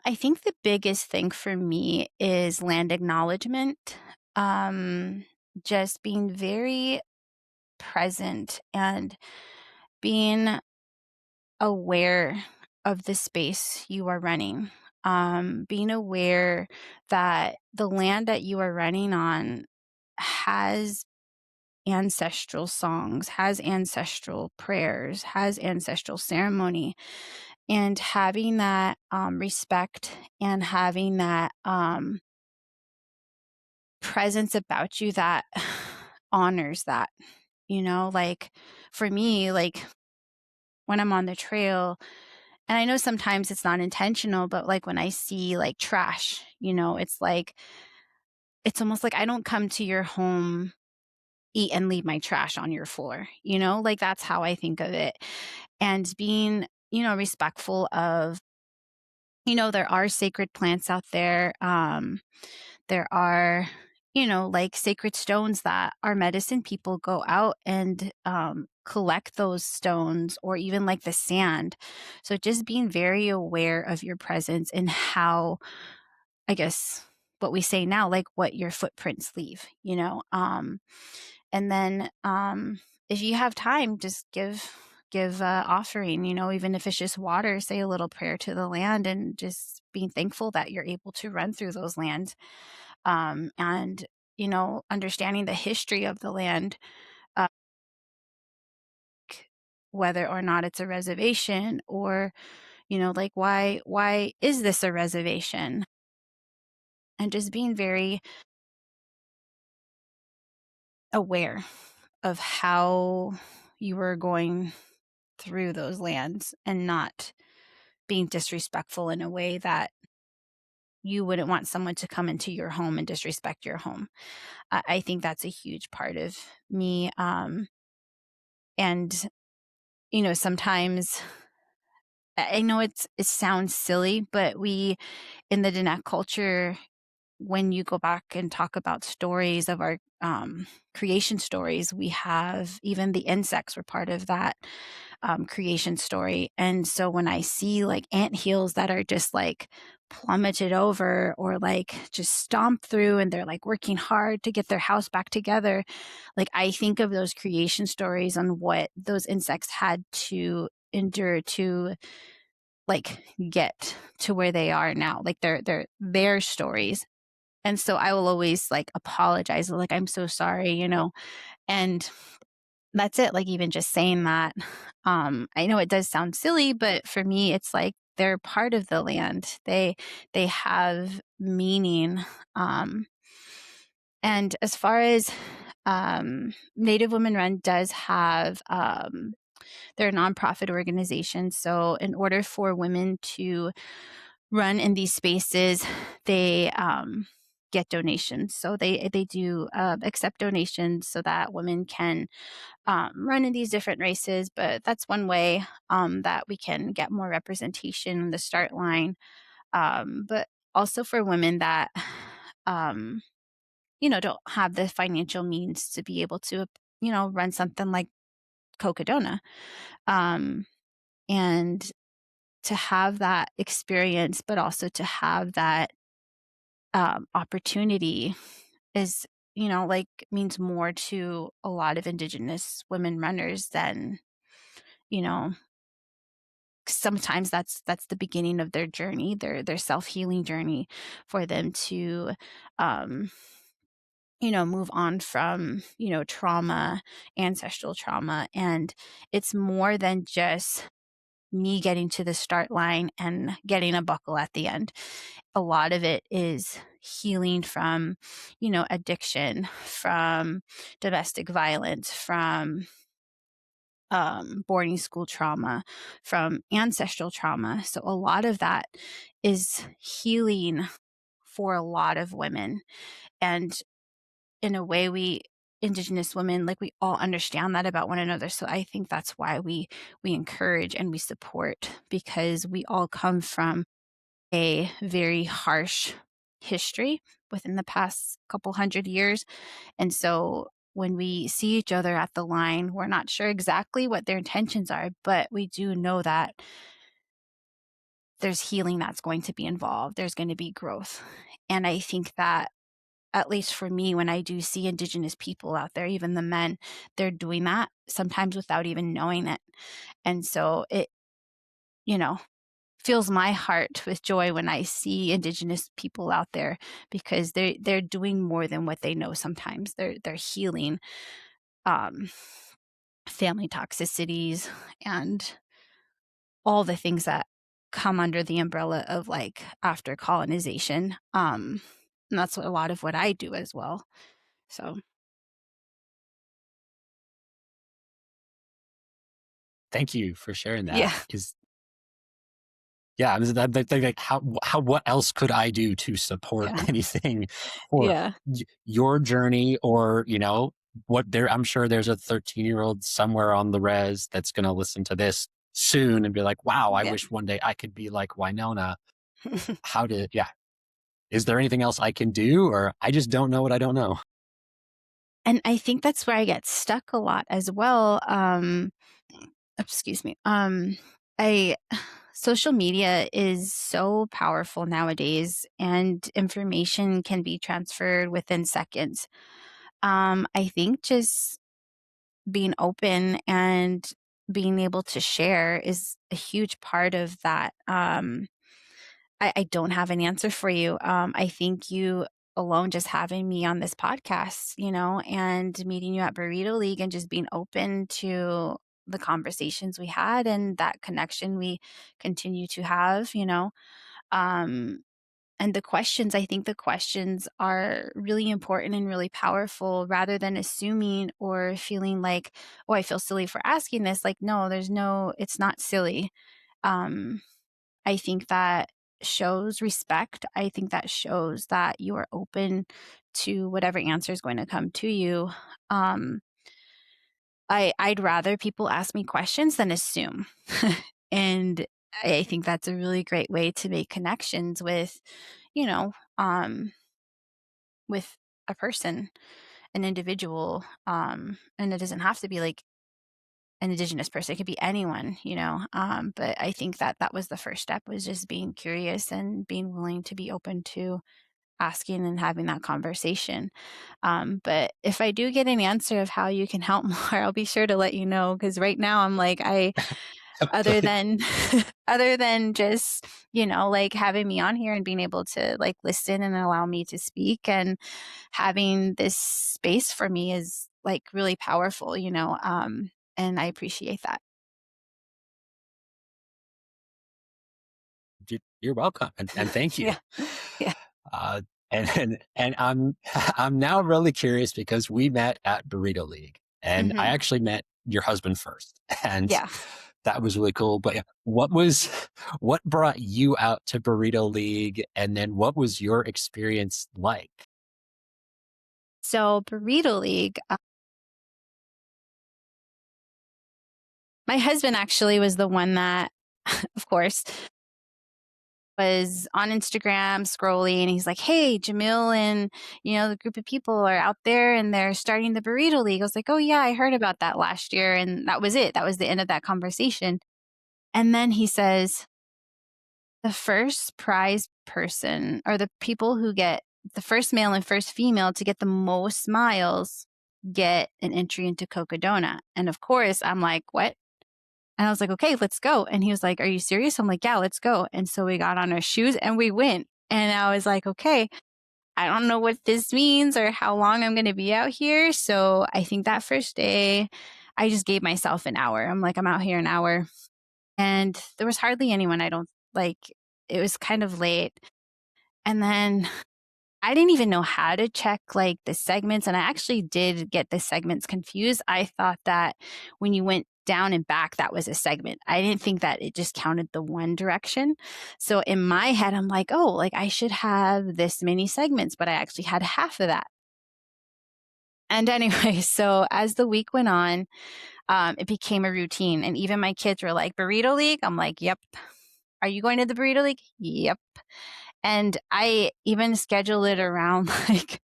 I think the biggest thing for me is land acknowledgement. Um, just being very present and being aware of the space you are running. Being aware that the land that you are running on has ancestral songs, has ancestral prayers, has ancestral ceremony, and having that respect and having that presence about you that honors that, like for me, like when I'm on the trail, and I know sometimes it's not intentional, but like when I see like trash, it's like, it's almost like I don't come to your home, eat and leave my trash on your floor, like that's how I think of it. And being, respectful of, there are sacred plants out there. There are, like sacred stones that our medicine people go out and collect those stones, or even like the sand. So just being very aware of your presence and how, I guess, what we say now, like what your footprints leave, and then if you have time, just give offering, even if it's just water, say a little prayer to the land, and just being thankful that you're able to run through those lands. And understanding the history of the land, uh, whether or not it's a reservation, or like why is this a reservation, and just being very aware of how you were going through those lands, and not being disrespectful in a way that you wouldn't want someone to come into your home and disrespect your home. I think that's a huge part of me. And, sometimes I know it sounds silly, but we in the Diné culture, when you go back and talk about stories of our creation stories, we have even the insects were part of that creation story. And so when I see like ant hills that are just like plummeted over or like just stomped through and they're like working hard to get their house back together, like I think of those creation stories and what those insects had to endure to like get to where they are now, like their stories. And so I will always like apologize, like, I'm so sorry, and that's it. Like, even just saying that, I know it does sound silly, but for me, it's like they're part of the land. They have meaning. Um, and as far as Native Women Run does have, they're a nonprofit organization. So in order for women to run in these spaces, they get donations. So they do accept donations so that women can run in these different races. But that's one way that we can get more representation in the start line. But also for women that um, don't have the financial means to be able to run something like Cocodona, um, and to have that experience, but also to have that opportunity is, like means more to a lot of Indigenous women runners than, you know, sometimes that's the beginning of their journey, their self-healing journey for them to, um, move on from, trauma, ancestral trauma. And it's more than just me getting to the start line and getting a buckle at the end. A lot of it is healing from, addiction, from domestic violence, from boarding school trauma, from ancestral trauma. So a lot of that is healing for a lot of women. And in a way, Indigenous women, like, we all understand that about one another. So I think that's why we encourage and we support, because we all come from a very harsh history within the past couple hundred years. And so when we see each other at the line, we're not sure exactly what their intentions are, but we do know that there's healing that's going to be involved. There's going to be growth. And I think that, at least for me, when I do see Indigenous people out there, even the men, they're doing that sometimes without even knowing it. And so it, you know, fills my heart with joy when I see Indigenous people out there, because they're doing more than what they know sometimes. They're healing um, family toxicities and all the things that come under the umbrella of like after colonization. And that's a lot of what I do as well. So Thank you for sharing that. yeah, Because yeah, I was like how what else could I do to support yeah, anything for yeah, your journey, or what there? I'm sure there's a 13-year-old somewhere on the res that's going to listen to this soon and be like, "Wow, I yeah. wish one day I could be like Wynonna." Yeah, is there anything else I can do, or I just don't know what I don't know? And I think that's where I get stuck a lot as well. Excuse me. I social media is so powerful nowadays, and information can be transferred within seconds. I think just being open and being able to share is a huge part of that. I don't have an answer for you. I think you alone just having me on this podcast, and meeting you at Burrito League and just being open to the conversations we had and that connection we continue to have, um, and I think the questions are really important and really powerful, rather than assuming or feeling like, oh, I feel silly for asking this. Like, no, it's not silly. Um, I think that shows respect. I think that shows that you are open to whatever answer is going to come to you. Um, I'd rather people ask me questions than assume. And I think that's a really great way to make connections with, you know, with a person, an individual. And it doesn't have to be like an indigenous person. It could be anyone, you know. But I think that that was the first step, was just being curious and being willing to be open to asking and having that conversation. But if I do get an answer of how you can help more, I'll be sure to let you know. Because right now I'm like, other than other than just, you know, like having me on here and being able to like listen and allow me to speak, and having this space for me is like really powerful, you know. And I appreciate that. You're welcome, and thank you. Yeah. Yeah. Uh, and I'm I'm now really curious because we met at Burrito League, and I Hmm. actually met your husband first, and Yeah. that was really cool. But yeah, what brought you out to Burrito League, and then what was your experience like? So Burrito League, my husband actually was the one that, of course, was on Instagram scrolling, and he's like, "Hey, Jamil and, you know, the group of people are out there and they're starting the Burrito League." I was like, "Oh yeah, I heard about that last year." And that was it. That was the end of that conversation. And then he says, "The first prize person, or the people who get the first male and first female to get the most miles, get an entry into Cocodona." And of course, I'm like, "What?" And I was like, "Okay, let's go." And he was like, "Are you serious?" I'm like, "Yeah, let's go." And so we got on our shoes and we went. And I was like, "Okay, I don't know what this means or how long I'm going to be out here." So I think that first day, I just gave myself an hour. I'm like, I'm out here an hour. And there was hardly anyone. I don't like, it was kind of late. And then I didn't even know how to check like the segments. And I actually did get the segments confused. I thought that when you went down and back, that was a segment. I didn't think that it just counted the one direction. So in my head, I'm like, oh, like I should have this many segments, but I actually had half of that. And anyway, so as the week went on, it became a routine. And even my kids were like, "Burrito League?" I'm like, "Yep." "Are you going to the Burrito League?" "Yep." And I even schedule it around like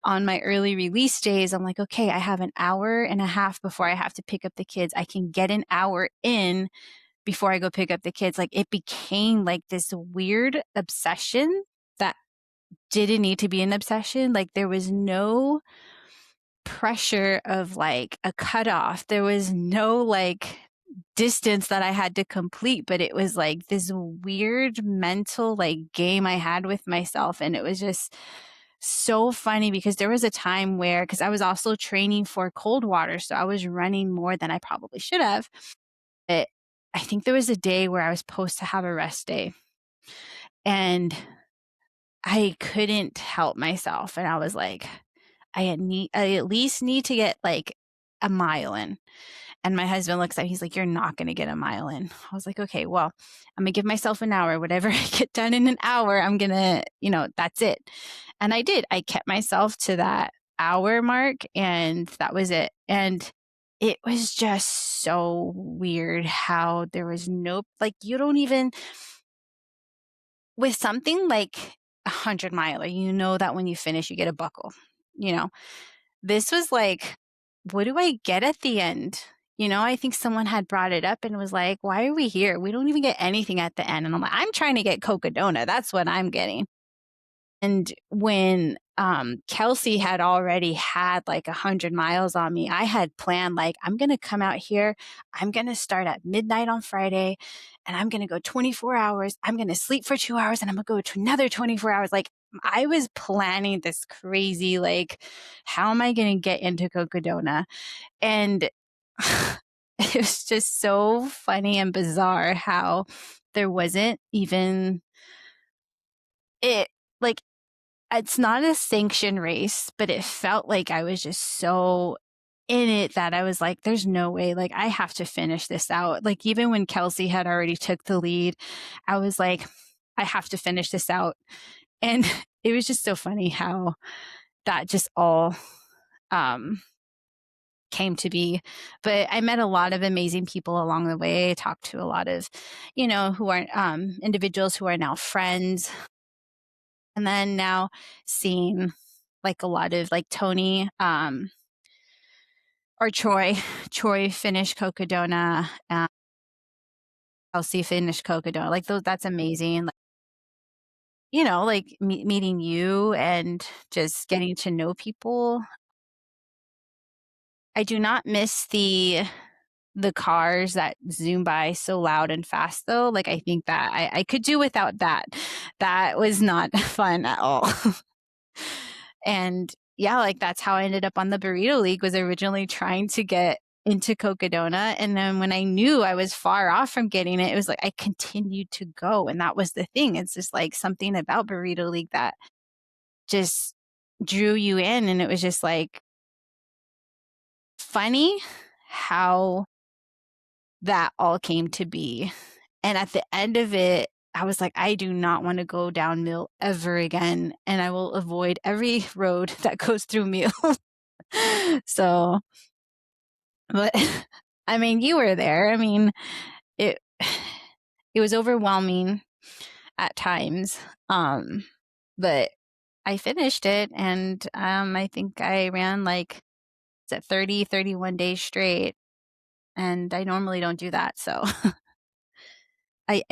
on my early release days. I'm like, okay, I have an hour and a half before I have to pick up the kids. I can get an hour in before I go pick up the kids. Like it became like this weird obsession that didn't need to be an obsession. Like there was no pressure of like a cutoff. There was no like distance that I had to complete, but it was like this weird mental like game I had with myself. And it was just so funny because there was a time where, because I was also training for cold water, so I was running more than I probably should have. But I think there was a day where I was supposed to have a rest day, and I couldn't help myself. And I was like, I at least need to get like a mile in. And my husband looks at me, he's like, "You're not going to get a mile in." I was like, "Okay, well, I'm going to give myself an hour. Whatever I get done in an hour, I'm going to, you know, that's it." And I did. I kept myself to that hour mark, and that was it. And it was just so weird how there was no, like, you don't even, with something like 100 miler, you know that when you finish, you get a buckle, you know? This was like, what do I get at the end? You know, I think someone had brought it up and was like, "Why are we here? We don't even get anything at the end." And I'm like, "I'm trying to get Cocodona. That's what I'm getting." And when Kelsey had already had like 100 miles on me, I had planned like, I'm going to come out here. I'm going to start at midnight on Friday, and I'm going to go 24 hours. I'm going to sleep for 2 hours, and I'm going to go to another 24 hours. Like I was planning this crazy, like, how am I going to get into Cocodona? And it was just so funny and bizarre how there wasn't even it, like, it's not a sanctioned race, but it felt like I was just so in it that I was like, "There's no way, like, I have to finish this out." Like, even when Kelsey had already took the lead, I was like, I have to finish this out. And it was just so funny how that just all came to be. But I met a lot of amazing people along the way. I talked to a lot of, who are individuals who are now friends. And then now seeing like a lot of like Tony or Troy. Troy finished Cocodona. Elsie finished Cocodona. Like those, that's amazing. Like, like meeting you and just getting to know people. I do not miss the cars that zoom by so loud and fast though. Like I think that I could do without that. That was not fun at all. And yeah, like that's how I ended up on the Burrito League, was originally trying to get into Cocodona. And then when I knew I was far off from getting it, it was like I continued to go. And that was the thing. It's just like something about Burrito League that just drew you in. And it was just like funny how that all came to be. And at the end of it, I was like, I do not want to go down Mill ever again. And I will avoid every road that goes through Mill. So, but I mean, you were there. I mean, it it was overwhelming at times. But I finished it, and I think I ran like, is it 30, 31 days straight. And I normally don't do that. So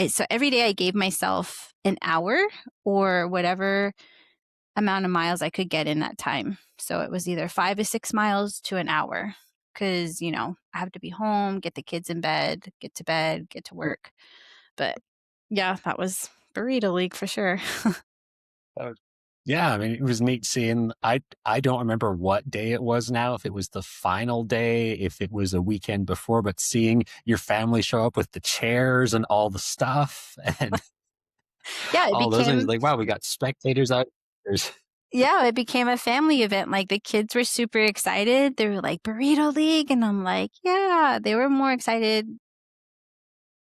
so every day I gave myself an hour or whatever amount of miles I could get in that time. So it was either 5 to 6 miles to an hour, because, I have to be home, get the kids in bed, get to work. But yeah, that was Burrito League for sure. Yeah, I mean, it was neat seeing. I don't remember what day it was now, if it was the final day, if it was a weekend before, but seeing your family show up with the chairs and all the stuff and Yeah, it all those things, became like, wow, we got spectators out. There's yeah, it became a family event. Like the kids were super excited. They were like, Burrito League. And I'm like, yeah, they were more excited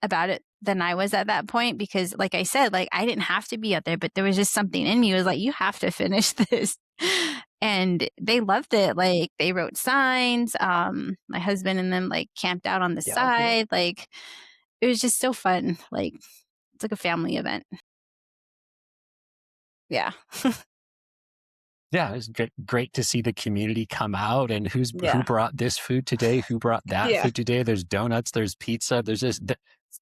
about it than I was at that point, because like I said, like I didn't have to be out there, but there was just something in me. It was like, you have to finish this. And they loved it. Like they wrote signs. My husband and them like camped out on the yeah, side. Like it was just so fun. Like it's like a family event. Yeah. yeah, it's great to see the community come out, and who Yeah. brought this food today, who brought that Yeah. food today. There's donuts, there's pizza,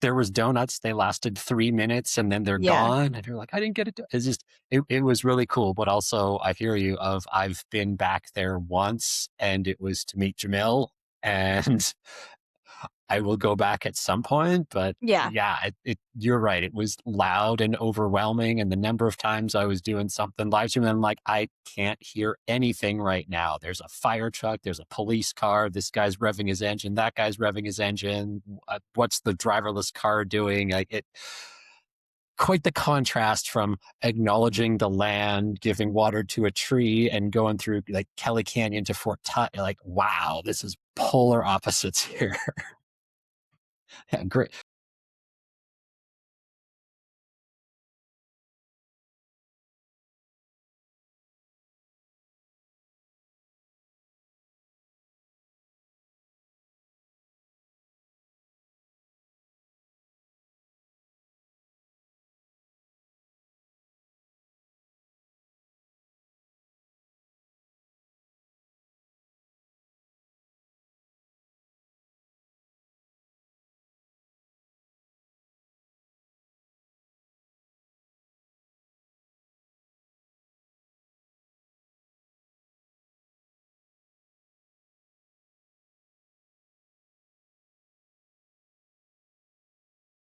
there was donuts. They lasted 3 minutes and then they're Yeah. gone, and you're like, I didn't get it. It's just it was really cool. But also, I hear you. I've been back there once, and it was to meet Jamil, and I will go back at some point, but Yeah. yeah, you're right. It was loud and overwhelming. And the number of times I was doing something live stream, and I'm like, I can't hear anything right now. There's a fire truck, there's a police car, this guy's revving his engine, that guy's revving his engine. What's the driverless car doing? Like quite the contrast from acknowledging the land, giving water to a tree, and going through like Kelly Canyon to Fort Tut. Like, wow, this is polar opposites here. Yeah, great.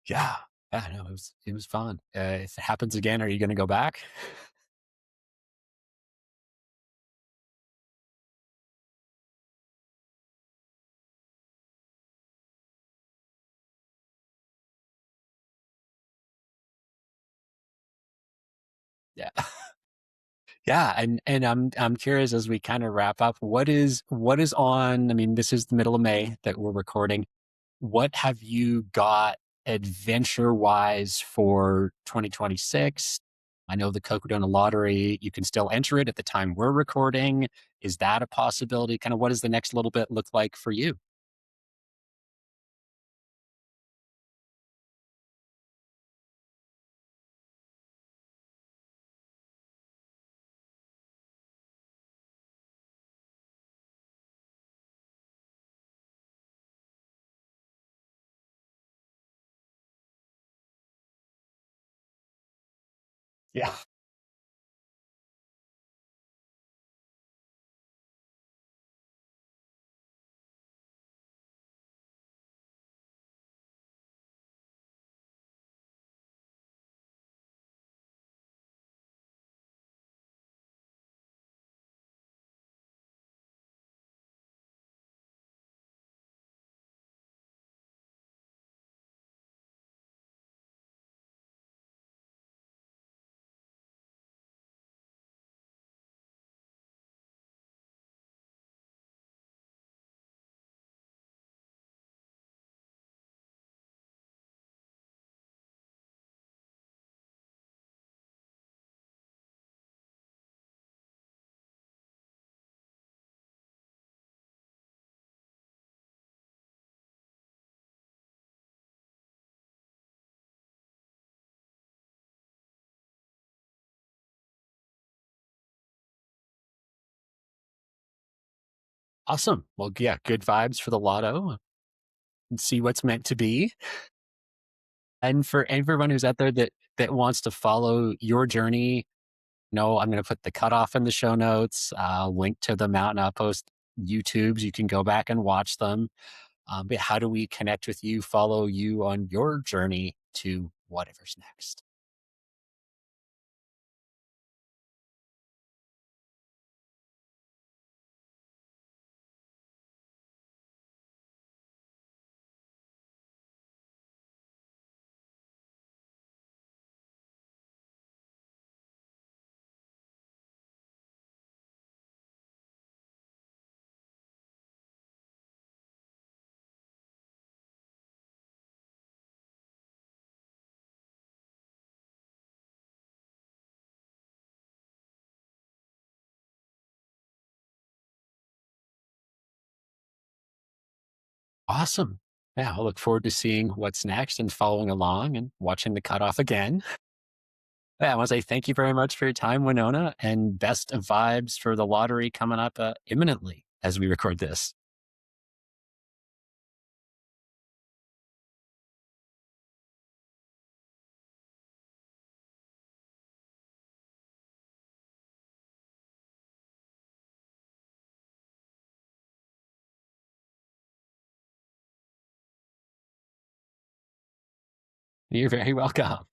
Yeah. Yeah, no, it was fun. If it happens again, are you going to go back? Yeah. Yeah, and I'm curious, as we kind of wrap up, what is on, I mean, this is the middle of May that we're recording. What have you got adventure wise for 2026? I know the Cocodona lottery, you can still enter it at the time we're recording. Is that a possibility? Kind of what does the next little bit look like for you? Yeah. Awesome. Well, yeah, good vibes for the lotto and see what's meant to be. And for everyone who's out there that wants to follow your journey, no, I'm going to put the cutoff in the show notes, link to the mountain outpost YouTubes. You can go back and watch them. But how do we connect with you, follow you on your journey to whatever's next? Awesome. Yeah, I'll look forward to seeing what's next and following along and watching the cutoff again. Yeah, I want to say thank you very much for your time, Wynonna, and best of vibes for the lottery coming up imminently as we record this. You're very welcome.